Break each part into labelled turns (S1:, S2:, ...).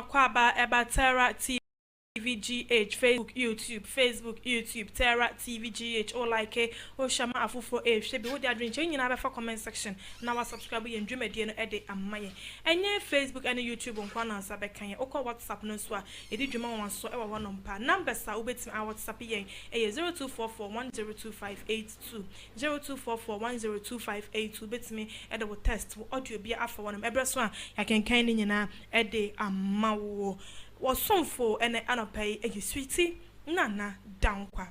S1: Kwaba Ebatera TVGH, Facebook, YouTube, Terra TVGH, or like a Oshama Afufo H. She be what they are doing. You know, for comment section. Now, subscribe and dream again, edit and my. And yeah, Facebook and YouTube on Kwana Sabekanya, Oko WhatsApp no swa. You did Juma one so ever one on pa. Numbers are ubet our WhatsApp yen. 0244102582. 0244102582. Bet me at the test. Audio be after one of every swan. I can kind in na edit and mawo. Was some for and anopay a sweetie nana down qua.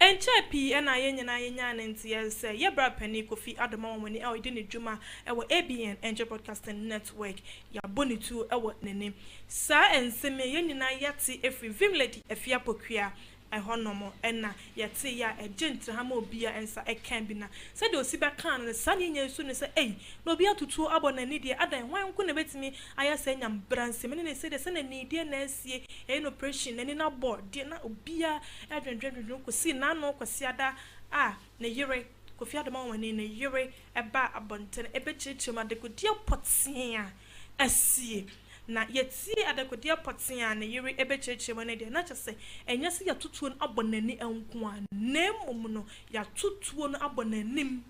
S1: And chappy and I and say, ya bra penny Kofi Adoma when the didn't Juma our ABN Angel Broadcasting Network, ya bonny to our name. Sir and semi yen yati every vim lady a fiapoquia. I honomo and na yet ya a gentle hamo beer and sa a cambina. Said the Siba can the sunny soon say, eh, no be to 2 abon and idiot. Other why couldn't bet me? I say, I'm bransy. And said the son and dear Nancy, ain't oppression and in our board, dear not beer, Adrian General could see none no cosiada. Ah, na yere, Kofi Adoma when in a yere, a bar abundant, a betchy to my dear potsia. I see. Na yet see at the good dear potsia and a yere ebeche when they not just say, and yes, ya tutu abonani and one name umuno, ya tutu abonanim,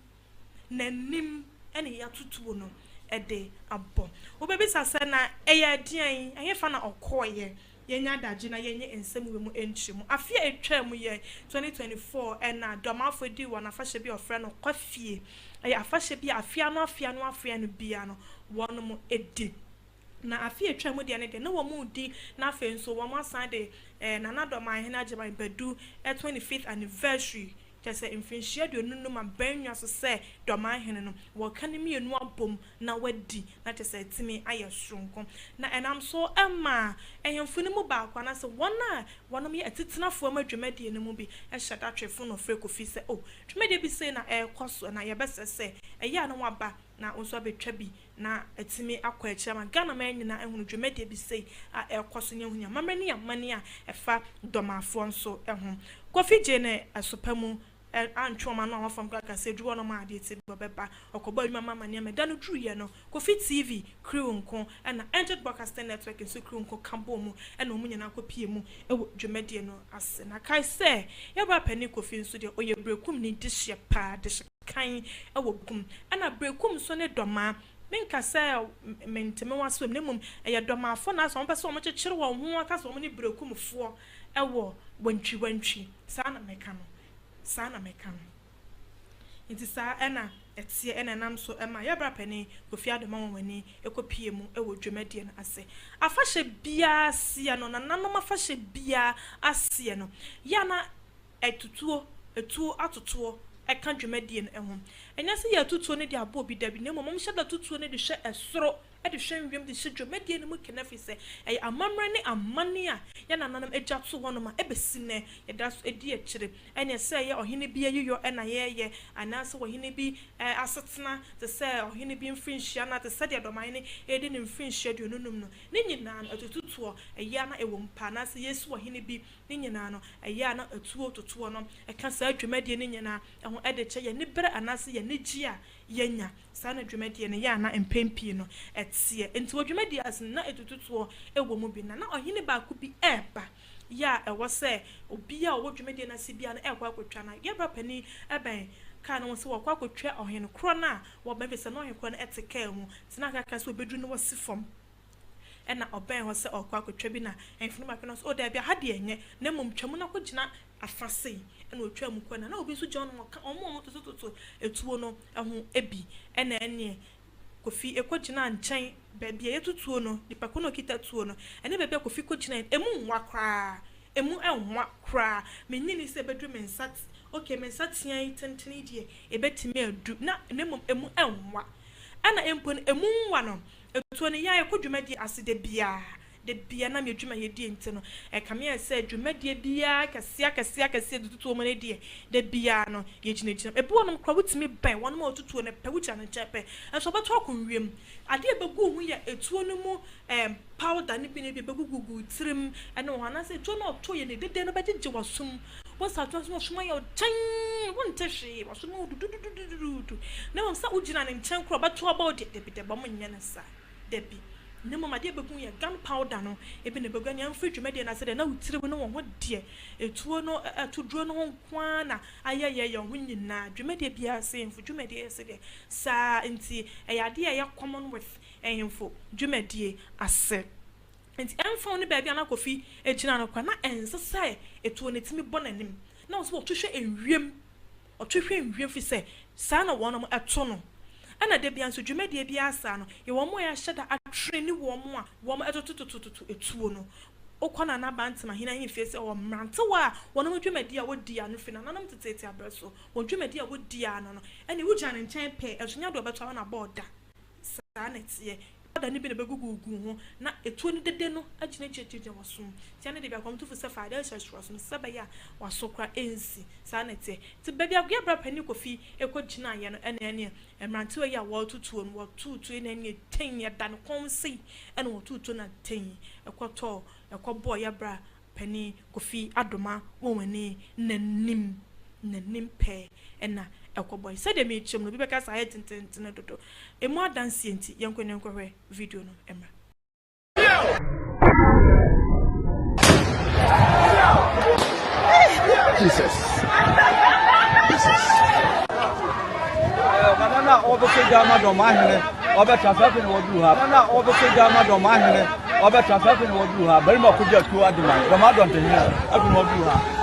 S1: nenim, any ya tutu no, a day abo. O baby sasana, a ya dear, and ye fana or coye, yenya dajina yenye and semi mu enchim. I fear a term ye 2024 and Dormaa for do one a fashion be a friend of Kofi. A fashion be a fiano, biano, one more edit. Na afie twam de ane de na wo mu di na afen so wo ma san de na Dormaa hena jema bedu 25th anniversary just say infrinchia de nunu ma banwa so say Dormaa hene no wo kan mi enu abom na wadi na te say timi aye sronko na enam so emma ehemfu ni mu ba kwa na say wona wonom ye atitenafo ma dwemade ne mu bi e hyada twefo no fre Kofi say oh dwemade bi say na e kwaso na ye bese say eya no waba na onso abetwa bi na atimi akwa ekyama Ghana man nyina ehunu dwemade bi sei a ekwaso nya hunya mamre ne amane a efa Dormaafo nso ehu Kofi je ne asopamu antwoma no afam kaka se duwo no ma ade ti beba okoba nyuma mama ne meda no druye no Kofi TV crew nko na Angel Broadcasting Network nso crew nko kambo mu na omu nyina akopie mu ewo dwemade no ase na kai se ye ba pani Kofi nso de oye brekum ni dihye pa dihye kan ewo gum na brekum so ne Dormaa menka say menteme waso nemum eye Dormaafo na so mpese o mo kyekere wo ho aka so mo ni brekum fo ewo wantwi sa na meka no inti sa ena etie ena nam so ema ya bra pani Kofi Adoma wani ekopie mu ewo dwemade na ase afahye bia asie no na nanom afahye bia asie no ya na etutuo atotuo eka dwemade na eho enya se ya tutuo ne de abo bi dabi ne momom hye da tutuo ne de hye esoro e de hwe nwem de hye dwemade ne mu kenafi se e amamre ne amane a ya na nanam egya to hono ma ebesine ye da so edi ekire enya se ye ohene bi ayiyo na ye anase ohene bi asetena te se ohene bi mfinhia na te se de Dormaa ne edi ne mfinhia de onunum no ne nyina na atutuo ya na ewo mpa na se yesu ohene bi ne nyina no ya na atuo totuo no eka sa dwemade ne nyina eho ede che ye ne bere anase ye ne gia yenya sana dwemade ne ya na empempi no etie enti dwemade as na etutuo ewo mu bi na ohene ba ku bi eba ya ewo se obi a wo dwemade na se bia na ekwa akotwa na ye bra pani eben ka no se wo kwa akotwa ohene kro na wo ba bese no ohene kro na eteka mu tina kaka se obedu no wasifom ena oben ho se okwa akotwa bi na enfunu ma no so da bia ha de enye na mom twam na kogina afase ena otwa mu kwana na obi so John mo ka omo to etuo no eho ebi ena ene Kofi ekogina nchen bebia yetutuo no dipako no kita tuo no ene bebia Kofi kogina emu nwa kra emu enwa kra menyini se bedru mensat okay mensatian tenteni die ebetimi adu na emu enwa ana empon emu nwa no etuo ne ya ekodwumadi asede bia de bia na me dwuma ye die nti no e kame ya se dwumadi bia kase dututuo mo ne die de bia no ye gina ebu wonom kwa wutimi ban wonom otutuo ne pe wucha ne chepe enso beto akonwiem ade ebegu hu ya etuo no mu powder ne bi ne bi begugugu trim ene ho na se etuo no to ye ne dede no begege wasum wasa to so suma ya tan won tehwe wasum dududududu na won sa ugina ne nchen kro beto about de bi de ba mo nya na sa de bi nemo ma de begun ye gunpowder no ebi ne begun ya mfiri dwumade na se na wutire no wo de etuo no atuduro no nkwa na ayeye ye ho nyina dwumade bia se mfu dwumade se de sa nti eyade ye common with ehemfo dwumade ase nti emfa no ba bia na Kofi ejina no kwa na ensese etuo ne timi bonanim na wo so otwehwe enwiem fi se sa na wono eto no ana de bia nso dwumade bia asa no ye wo mo ya hyeda atreni wo mo a wo mo etototototo etuo no okona na bantama hina yin fi se wo mrante wa wono dwumade a wodi ano fi na nanam tetete abreso wo dwumade a wodi ano no ene wugya ne nchen pe esonya do beto na border sa na tie da ni bi na begugu ho na etuo ni dede no agina checheche wasum tia ne de bia komto fu se fa da shashwasum se ba ya wasokra ensi sa na tie ti ba bia bra pani Kofi ekogina ye no ene emrante we ya wo tutuo no wo tutu na ne ten ya dan konsi ene wo tutu na ten ekoto ekobo ya bra pani Kofi Adoma wonwani nanim pe ena ekoboy said de me chim no bi beka sa tenten dodo emu adanse enti yenkwenenkwehwe video no emra Jesus
S2: Nana obese jama Dormaa hene obe trafafi ne wodu ha nana obese jama Dormaa hene obe trafafi ne wodu ha bari ma kujia Kofi Adoma Dormaa don te hene agu wodu ha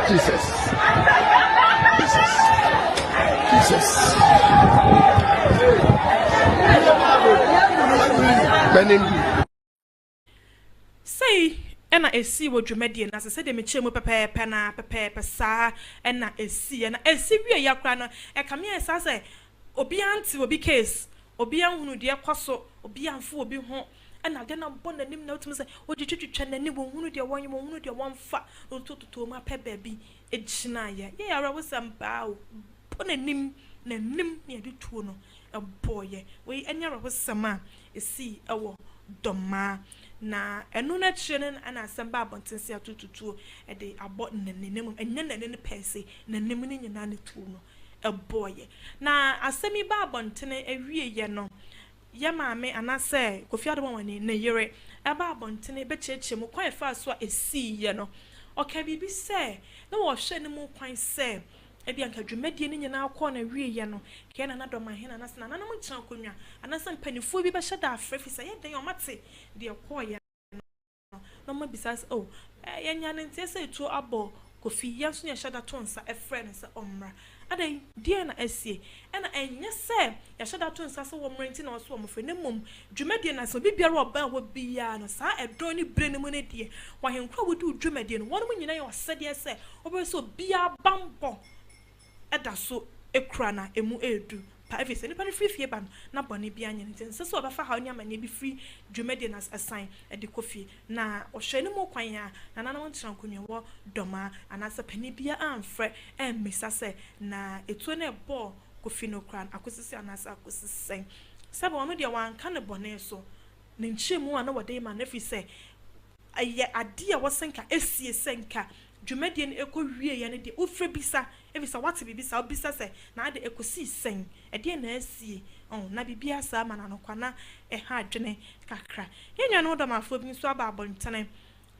S3: Jesus.
S1: Say ena esi wo dwumade na se de me chemu pepepe na pepepe sa ena esi wie yakra no e kame esa se obi anti obi case obi anhunu de kwaso obi anfo obi ho ena de na bo nanim na otum se odwetwetwa nani wo hunu de won wo hunu de wonfa otototo ma pe baabi ejina ye yara wosamba o bo nanim ne de tuo no e boye we enya ro wosama esi ewo Dormaa na enu na chene ana asamba abontense atututuo e de abo nanim enya nanim pese nanim ni nyina ne tuo no e boye na asemi ba abontene ewie ye no ya maame anase Kofi Adoma wani na yere aba abontene be cheche mu kwan fa so esi ye no oka bibi se na wo hwe ne mu kwan se ebi anka dwumadie ni nyina akọ na wie ye no ke na Dormaa he na anase na nanam kyan konwa anase mpanifo bi be hye da afrefi se ye den o mate de ekọ ye no ma bisas oh ye nya ne ntie se etu abo Kofi ya so ye hye da tonsa efre ne se omra adai dia na asie ena enye se ya hye to nsa se wo mrenti na so wo mfre ne mom dwumadie na so bibiara oba wo bia no sa edon ni bre ne mu ne die wa henkwa wo du dwumadie no won mu nyina ye osede se obo so bia bambo eda so ekura na emu edu pa efese nipa ne free ban na bone bia anya nti nse so obafa ha onya manye bi free dwumadie na assign edi Kofi na ohwe ne mu kwan ya na nanam ntran konwa wo Dormaa anasa pani bia amfre emmisa se na etuo na ebo Kofi no kran akosisi anasa akosisen sabo mo de wan ka ne bone so ne nchemu ana wode ma na fi se aye ade a wosenka esie senka dwumadie no ekowie ya ne de ofre bisa ebisa wate bibisa obisa se na ade ekosi sen ede na asie na bibia sa ma na nokwana ha adwene kakra yenya no Dormaafo bi so aba abontene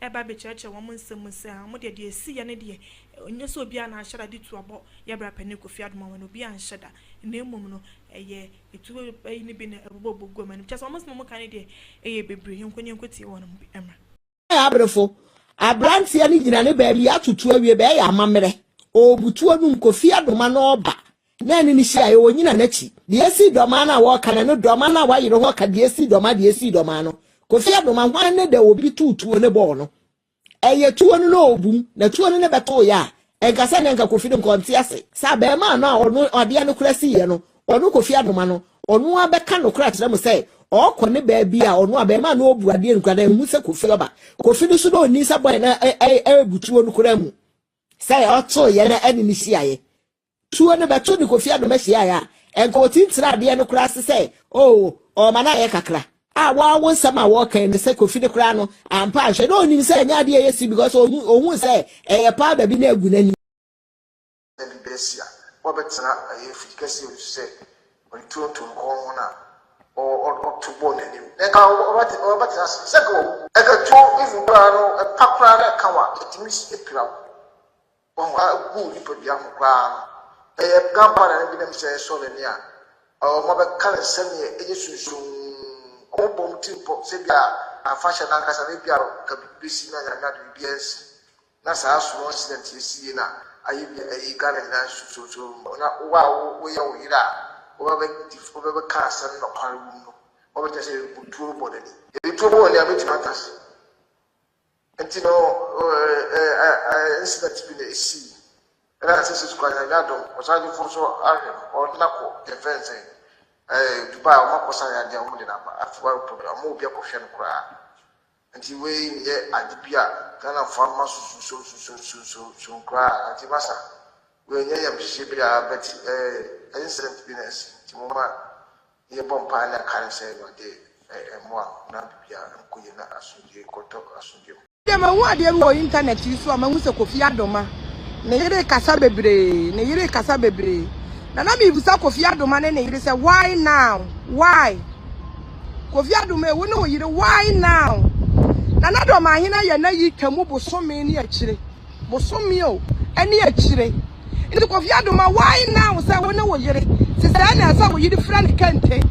S1: eba be cheche wo nsem se a mo de esi ya ne de onye so bia na ahyada de tu abo ya bra pani Kofi Adoma wo no bia anhyada na emom no eye etu ni bi na ebobogo ma no chese wo mo kan de eye bebre yenkonye nkoti wo no emra
S3: Abrefo abrantia ni nyina ne baabi atutu awie be ya amamere obutuo nu Kofi Adoma no oba na ni hia ye onyina nachi de si Dormaa na wo ka no Dormaa na wa yire ho ka de si Dormaa no Kofi Adoma hwan ne da obi tutuo ne bo no eye tuo no obum na tuo no ne beto ya enkasa ne nka Kofi no konti ase sa be ma no a ono ade no kura si ye no ono Kofi Adoma no ono abeka no kura tire mo say okọ ne ba bia ono aba ma no obu ade nkwa da mu se Kofi oba Kofi no so no ni sa boy na butuo no kura mu say oto ye na ani ni hia tuo ne beto ni Kofi Adoma hia ya enka otintira ade no kura se say o mana ye kakra wa won sama wo kan ne se Kofi de kra no ampa hwe no nim se nya de yesi because ohun se e pa da bi na agu nani
S4: besia wo betra e fikasi o se on tonto ko na o to bo nani e ka o betra se ko e ka to ifu kra no e pa kra na ka wa etimi e pira wo ha gu ni pa bia mo kra e gamba na bi na se so le ni a o mo be kala se ni e yesu Obom tipo sebia a fashion na kasa bia ka bisi na ya do BS na sa so accident esi na ayi ayi gare na so na wa wo ya wo ira o ba be ka san no kwaru no o be tese butuo bodani e butuo bo ni abeti matas enti no incident bi na esi na se su kwa na do o sa di furso ahwe o na ko defense Dubai o makosa ya dia o de na afuwa program o bia ko hwe no kra anti we ye adibia kana farma so kra anti basa we ye yam shibia but incident business ti mo ma ye bompa na kan se no de mo na bia ko ye na asunje ko to asunje
S5: de ma hu ade mo internet yi so ma hu se Kofi Adoma ne yire kasa bebre na mi busa Kofi Adoma ne yire say why now why Kofi Adoma we no yire why now na Dormaa hina ye na yi kamu bosome ni akire bosome o eni akire ndi Kofi Adoma why now say we no yire sisa na say we yire friend kente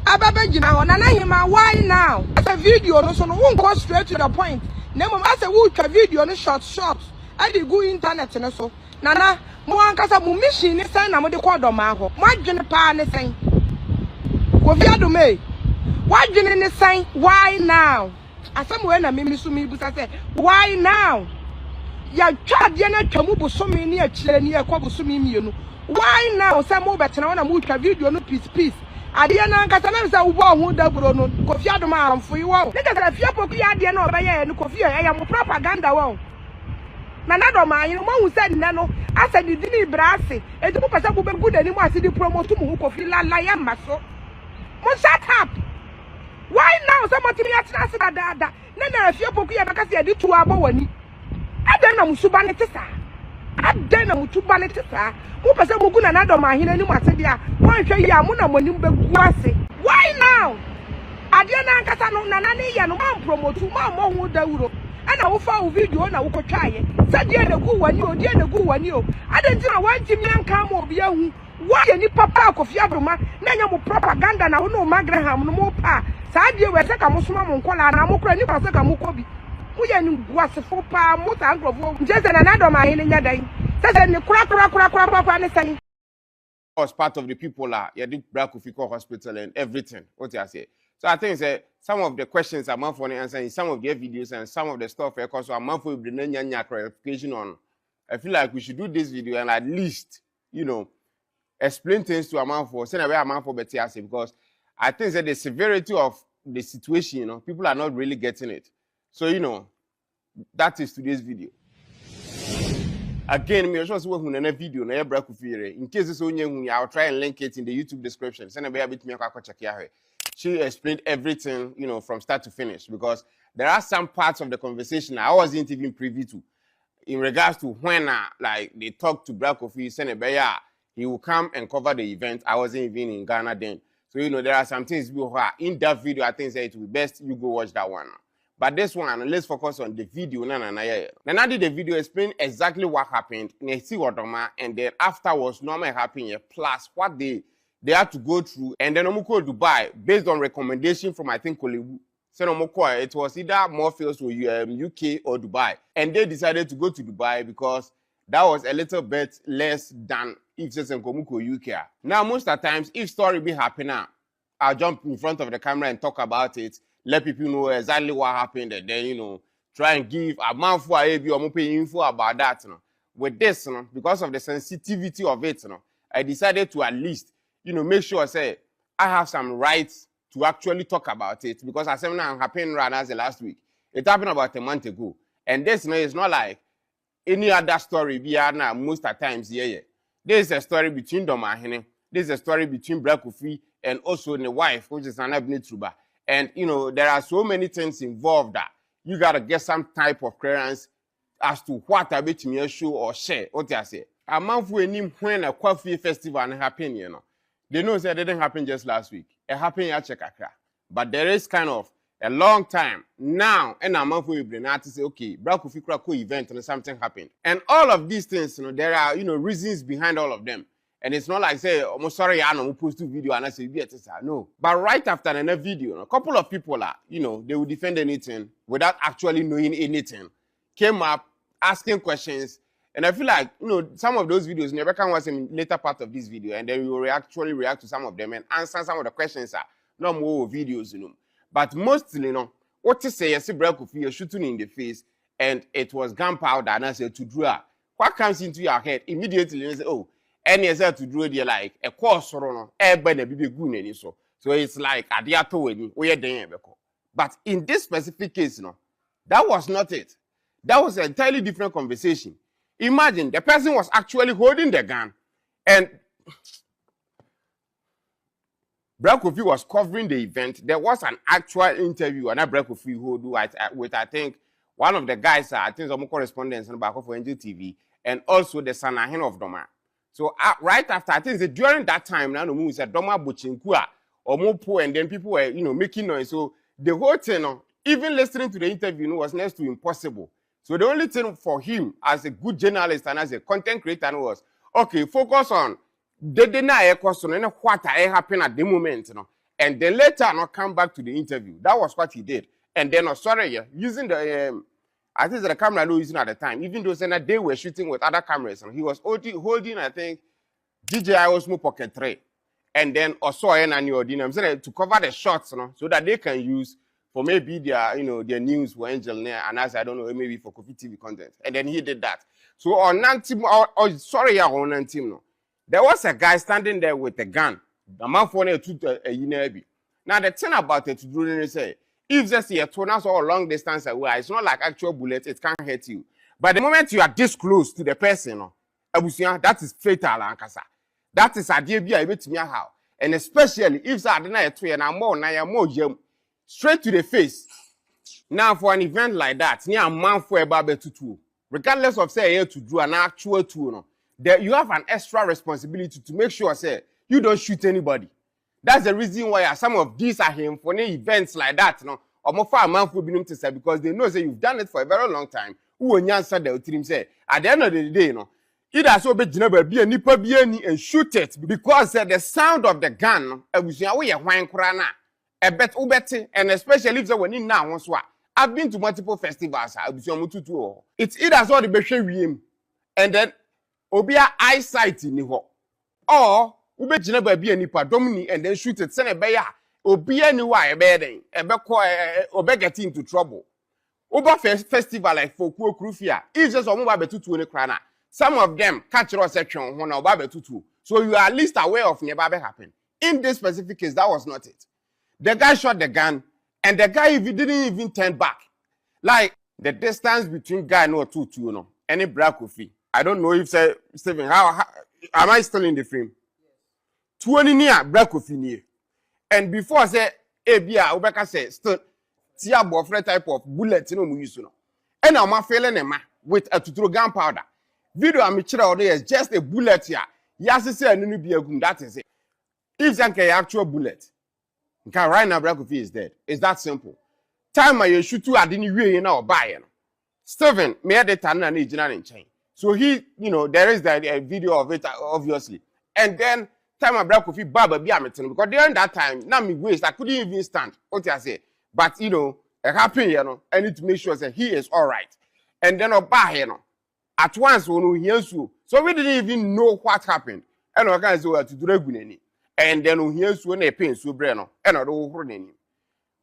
S5: ababa gina ho na hima why now as a video no so no won go straight to the point na mo as a we twa video no short I dey go internet no so nana mo ankasa mo mission ni san na mo de ko Dormaa ho mo adwene pa ne san Kofi Adoma why adwene ne san why now asem we na me so me busa say why now ya twa de na twa mu bosome ni akire ni ekwa bosome mienu why now say mo betena na mo twa video no piece ade na ankasa na say wo ho da bro no Kofi Adoma amfo yi wo ne ka fia poku ya ade na obeye no Kofi ya mo propaganda wo na Dormaa yin mo hu say ne no asa di ni brase e di mo pesa bo be good ani mo ase di promote mo Kofi la ya maso mo shut up why now somebody me atina se da na fia poku ya baka se di tu abo wani adan na musuba ne tesa adan na mutuba ne tesa mo pesa mo gu na Dormaa hin ani mo ase dia mo hwe ya mo na mo nim be gu ase why now adan na nkasa no na ne ya no man promote mo hu da wuro ana wo fa wo video na wo kotwaye sadie na gu wani o die na gu wani o adan ti na wanti mi anka mo obi ahu wa ye ni papa Kofi Adoma na nya mo propaganda na wo no Magraham no mo pa sadie we se ka mo soma mo nkola na mo kura ni pa se ka mo kobi mo ye ni gu asefo pa mo ta nkrofo nje se na Dormaa hin nya dan se ni kura papa ne san
S6: was part of the people yeah did Kofi hospital and everything what you say. So I think some of the questions I'm for answering some of the videos and some of the stuff because I'm for the clarification on. I feel like we should do this video and at least, explain things to a for send away a for better because I think that the severity of the situation, people are not really getting it. So, that is today's video. Again, me also see a video na Kofi. In case it's only I'll try and link it in the YouTube description. Send a bit me check here. She explained everything, from start to finish because there are some parts of the conversation I wasn't even privy to in regards to when they talked to Kofi, Senebeya, he will come and cover the event. I wasn't even in Ghana then. So, there are some things in that video, I think it will be best you go watch that one. But this one, let's focus on the video. Nana did the video explain exactly what happened in Dormaa, and then afterwards, normal happening, plus what they had to go through, and then Omoko Dubai, based on recommendation from I think Kolebu. It was either more fields to UK or Dubai, and they decided to go to Dubai because that was a little bit less than if says Nkomuko UK. Now, most of the times, if story be happening, I'll jump in front of the camera and talk about it, let people know exactly what happened, and then, you know, try and give a man for a or more info about that. You know. With this, you know, because of the sensitivity of it, you know, I decided to at least, you know, make sure say I have some rights to actually talk about it, because as something happened right as the last week. It happened about a month ago. And this, you know, is not like any other story we are now most of the times here. This is a story between Dormaa. This is a story between Kofi and also the wife, which is Anabni Truba. And, you know, there are so many things involved that you got to get some type of clearance as to what I bet me show or share. What I say. A month when a Kofi festival happened, you know. They know that it didn't happen just last week. It happened at Chekaka. But there is kind of a long time now, and a month we bring out to say, okay, Kofi Krako event and something happened. And all of these things, you know, there are, you know, reasons behind all of them. And it's not like say, I'm sorry, I don't post two video and I say, no. But right after another video, a couple of people are, you know, they will defend anything without actually knowing anything. Came up asking questions. And I feel like, you know, some of those videos, never can watch in later part of this video, and then we will actually react to some of them and answer some of the questions are no more videos, you know. But mostly, you know, what to say, I see Kofi, you're shooting in the face, and it was gunpowder, and I said to draw. What comes into your head immediately? You say, oh, any as to draw, they're like a course or no, everybody be good any so. So it's like a diato when we are there. But in this specific case, you know, that was not it. That was an entirely different conversation. Imagine the person was actually holding the gun, and Kofi was covering the event. There was an actual interview, and Kofi who do with I think one of the guys, I think some correspondents on back of NGTV, and also the Sanahin of Dormaa. So right after, I think during that time, now we said Dormaa Buchinkua or Mopo, and then people were, you know, making noise. So the whole thing, even listening to the interview, you know, was next to impossible. So the only thing for him as a good journalist and as a content creator was, okay, focus on what happened at the moment, you know, and then later not come back to the interview. That was what he did. And then, using the, I think the camera they were using at the time, even though they were shooting with other cameras, and he was holding, I think, DJI Osmo Pocket 3. And then also to cover the shots, you know, so that they can use for maybe their, you know, their news for Angel and as I don't know, maybe for Kofi TV content. And then he did that. So on Nantim, on Nantim, no. There was a guy standing there with a gun. The man for a now the thing about it to do say, if just a tornado or long distance away, it's not like actual bullet, it can't hurt you. But the moment you are this close to the person, no, that is fatal, that is a dear be to me how. And especially if I deny and I'm more straight to the face. Now for an event like that, near a man for a barber to two, regardless of say to do an actual tour, no, there you have an extra responsibility to make sure say you don't shoot anybody. That's the reason why some of these are him for any events like that, no, or more far man for being to say because they know say you've done it for a very long time. Who will answer the team say at the end of the day, no. Either so be be a nipa be any and shoot it because the sound of the gun, a bet ubeti, and especially if when in now I've been to multiple festivals. It's either so the beshe and then obia eyesight in the or ube be a nipa domini and then shoot it. Send a beya obia ni wa a bedding obe get into trouble. Uber festival like for Krufia, if just a betutu in a crana. Some of them catch your section when about tutu. So you are at least aware of never happen. In this specific case, that was not it. The guy shot the gun, and the guy didn't even turn back. Like the distance between guy and tutu, you know, any Kofi. I don't know if say Stephen, how am I still in the frame? 20 near Kofi near. And before I say Abia, Obeka say still tia bofre type of bullet, you know, we use. And I'm failing with a tutu gunpowder. Video I'm is just a bullet here. Yes, say that is it. If it's an actual bullet, right now Kofi is dead. It's that simple. Time I shoot you, I didn't really know buy. Stephen, me had the Tana in chain. So he, you know, there is that video of it, obviously. And then time I Kofi Baba be because during that time, now me waste, I couldn't even stand. What I say, but you know, it happened, you know, I need to make sure that he is all right. And then buy, you know. At once, when we hear so, So we didn't even know what happened. And I can say to do and then here's when they pain so breno and I don't any.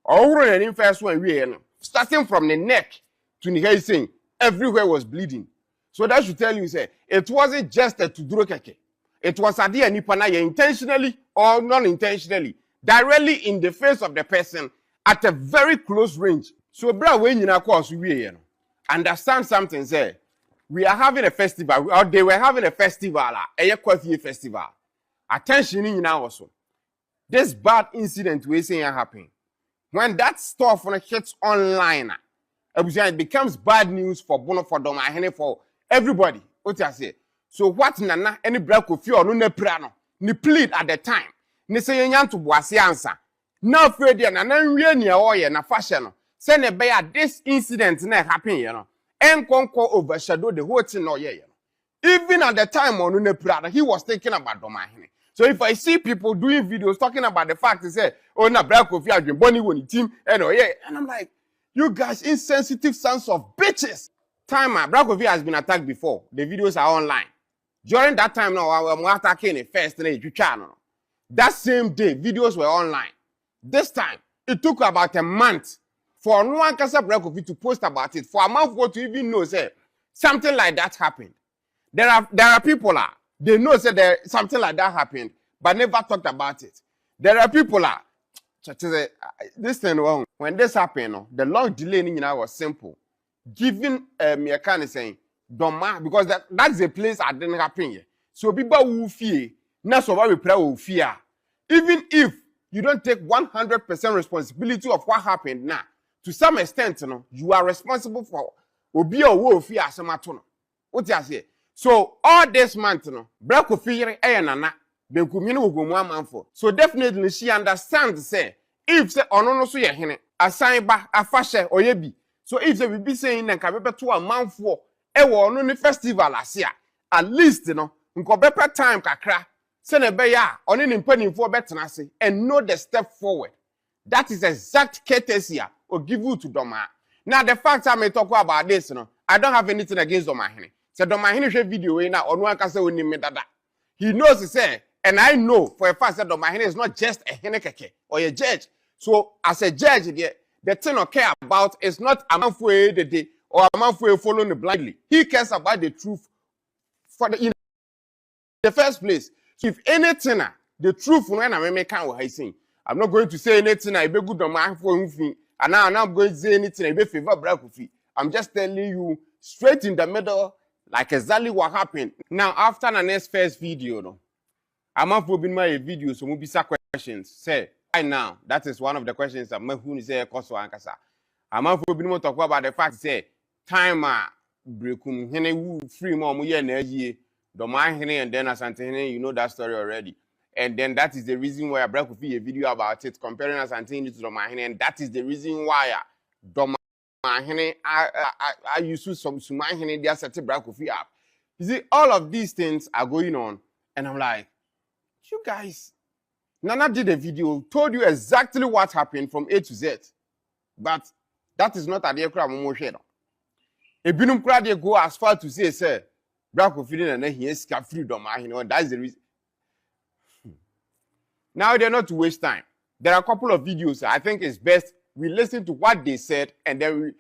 S6: Or first one we starting from the neck to the head saying everywhere was bleeding. So that should tell you say it wasn't just a tuduro keke. It was a dear nipana intentionally or non-intentionally, directly in the face of the person at a very close range. So bra when you course we understand something say we are having a festival or they were having a festival a Kofi festival. Attention in also. This bad incident we saying happen. When that stuff hits online, it becomes bad news for Bono for Dormaa for everybody. What I say? So what nana any break of you or no prano ni plead at the time. Ni say yan to boase answer. Now afraid ya nana nwie ni oye na fashion. Say ne be this incident na happen you know. Enkonko overshadow the whole thing no ye. Even at the time on no prano he was thinking about Dormaa. So if I see people doing videos talking about the fact, they say, oh, na break of you, Bonnie won team, and oh yeah, and I'm like, you guys insensitive sons of bitches. Timer, Black of has been attacked before. The videos are online. During that time now, I'm attacking the first channel. That same day, videos were online. This time, it took about a month for no one can say Black of to post about it. For a month for to even know say something like that happened. There are people they know say there something like that happened, but never talked about it. There are people this thing wrong. When this happened, the long delay was simple. Giving me a kind of saying Dormaa because that's a place I didn't happen here. So people who fear, not so we pray will fear. Even if you don't take 100% responsibility of what happened now, to some extent, you are responsible for obi or fear samatono. What you say? So all this month, Black Kofi nana be kumini ugomu manfo. So definitely she understands say if say ono so ye hene asan ba afashe oyebi. So if they will be saying na kabepe to a manfo e wo ono ni festival asia at least nko bepe time kakra se na be ya oni ni mpanimfo betena se and know the step forward. That is exact courtesy or give you to Dormaa. Now the fact I may talk about this, I don't have anything against Dormaa. Say Dormaa share video na onu aka say oni me dada. He knows he say and I know for a fact that Dormaa is not just a henekeke or a judge. So as a judge the thing I care about is not a man for the day or a man for following blindly. He cares about the truth for in the first place. So if anything the truth when I make I saying I'm not going to say anything I be good Dormaa for him and now I'm not going to say anything I be favor Black Kofi. I'm just telling you straight in the middle like exactly what happened. Now after the next first video I'm not for my video so be questions say right now that is one of the questions that who say koso ankasa. I'm not for more talk about the fact say time breakum hene who free more ye na ye Dormaa hene and then asante hene you know that story already. And then that is the reason why I Black Kofi a video about it comparing asante hene to Dormaa hene and that is the reason why Dormaa hene I used to some suma hene they set Black Kofi up. You see all of these things are going on and I'm like you guys Nana did a video, told you exactly what happened from A to Z. But that is not a dear crowd motion. A binum crowd go as far to say, sir, Black Kofi and he is free Dormaa, that's the reason. Now they're not to waste time. There are a couple of videos I think it's best we listen to what they said and then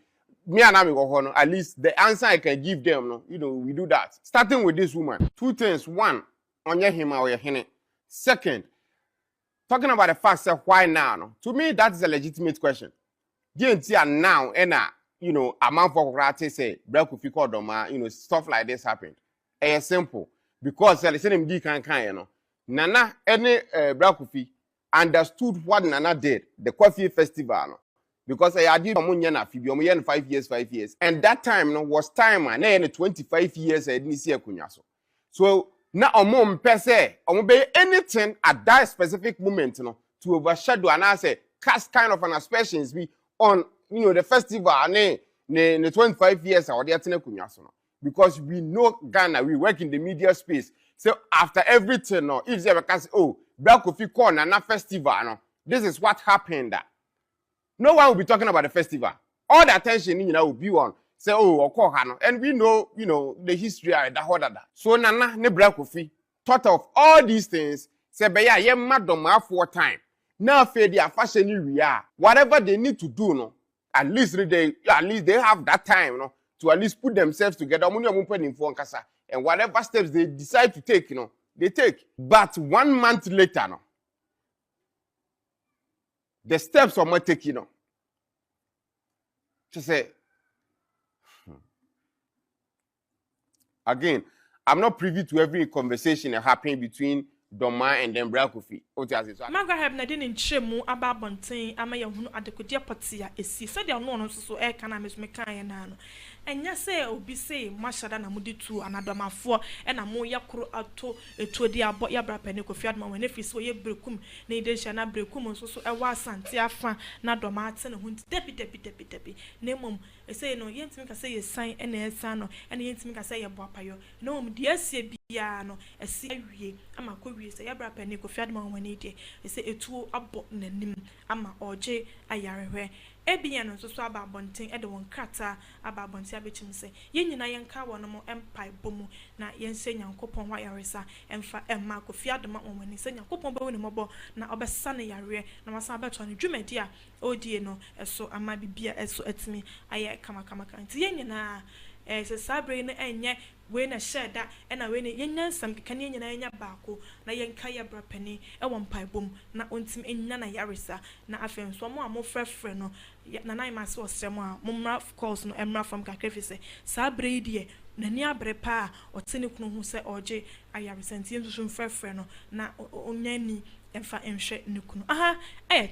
S6: me and I go at least the answer I can give them, we do that. Starting with this woman. Two things. One, on your him or your hene. Second, talking about the fact that why now? To me, that is a legitimate question. DNT now, and a man for karate say, Black Kofi called Dormaa, stuff like this happened. It's simple. Because they say him can, Nana, any Black Kofi understood what Nana did, the Kofi festival. Because I did 5 years. And that time was time, and 25 years, I didn't see a kunyaso. So, now, per se, anything at that specific moment, to overshadow and I say cast kind of an aspersions be on the festival and the 25 years or the because we know Ghana, we work in the media space. So after everything, if they can say, oh, Black Kofi corn and a festival, this is what happened. No one will be talking about the festival. All the attention will be on say oh okoha and we know the history that hodada so nana ne bra Kofi thought of all these things say be ya ye Dormaa for time now fe dia fashion we are whatever they need to do no at least they have that time to at least put themselves together and whatever steps they decide to take they take but 1 month later the steps are not taking to say again, I'm not privy to every conversation happening between Dormaa and then Kofi.
S1: Maga have na din nchemu aba bonten ama ye hunu adekodia potia esi so dia no so e kana mesme kan na no enya se obi se mashada na mudi tu anadomafo e na mo yakoro ato etuodi abo ya bra pani Kofi Adoma when efisi ye brekum na idesha na brekum so e wa asante afa na Dormaa ate ne hunti debi na mom e say no yentimi ka say ye san e na esan no e na yentimi ka say ye boapayo na mom de asie bia no esi awie ama kowie say ya bra pani Kofi Adoma wani de e say etuo abo nanim ama oje ayarehwe ebia no so aba bonten e de won krata aba bonten abechim se ye nyina yenka wono mo empire bomu na yense nyankopon wa yaresa emfa emma Kofi Adoma woni se nyankopon ba woni mobo na obesa ne yare na masa abeto ne dwumadi a odie no eso ama bibia eso etimi aye kama kan ti ye nyina se sabre ne enye we na sheda e na we ne yenya sam kan ye nyina yenya baako na yenka ya bra pani e won pai bom na ontim enya na yaresa na afen so mo amofrefre no na nai ma se osrem a momra of course no emra from kakrefi se sabre die nani abre pa otene kunu hu se oje ayaresa nti enso frefre no na onyani emfa enhwe ne kunu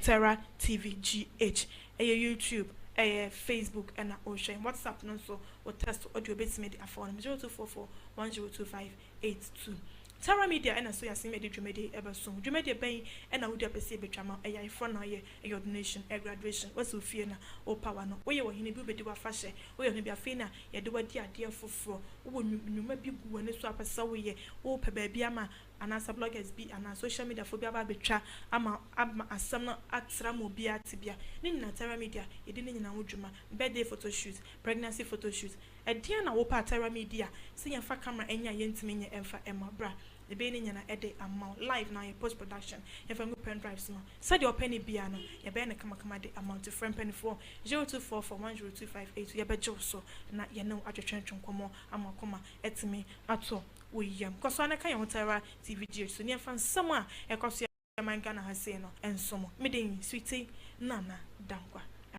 S1: Terra TV GH YouTube Facebook and Ocean WhatsApp no so or test audio base media phone 0244 102582 Terra Media and so yasi media dwumedi ebe so dwumedi ben and awudi apese betwama eya ifo na ye ordination graduation wasu fie na o power no we ye wo hini bi bedi wa fashe we ye bi afi na ye de wadi ade afoforo wo nyuma bi gu wani so apesa we ye wo pe ba bi ama anasa bloggers bi ana social media fo bi aba betwa ama asam no atra mo bi atibia ni na Terra Media ye de ni nyina wodwuma birthday photo shoot pregnancy photo shoot e dia na wo pa Terra Media se ye fa camera enya ye ntimi nye emfa emabra the beginning yana ede amount live now your post production if I'm pen drives no said your penny biano ya be na kama de amount to friend penny for 0244102582 ya be so na ya no atwetwentwen komo ama koma etimi ato we yam cause ana kan your Terra TV GH so near fan sama e cause ya man Ghana ha say no enso mo me den sweetie nana dankwa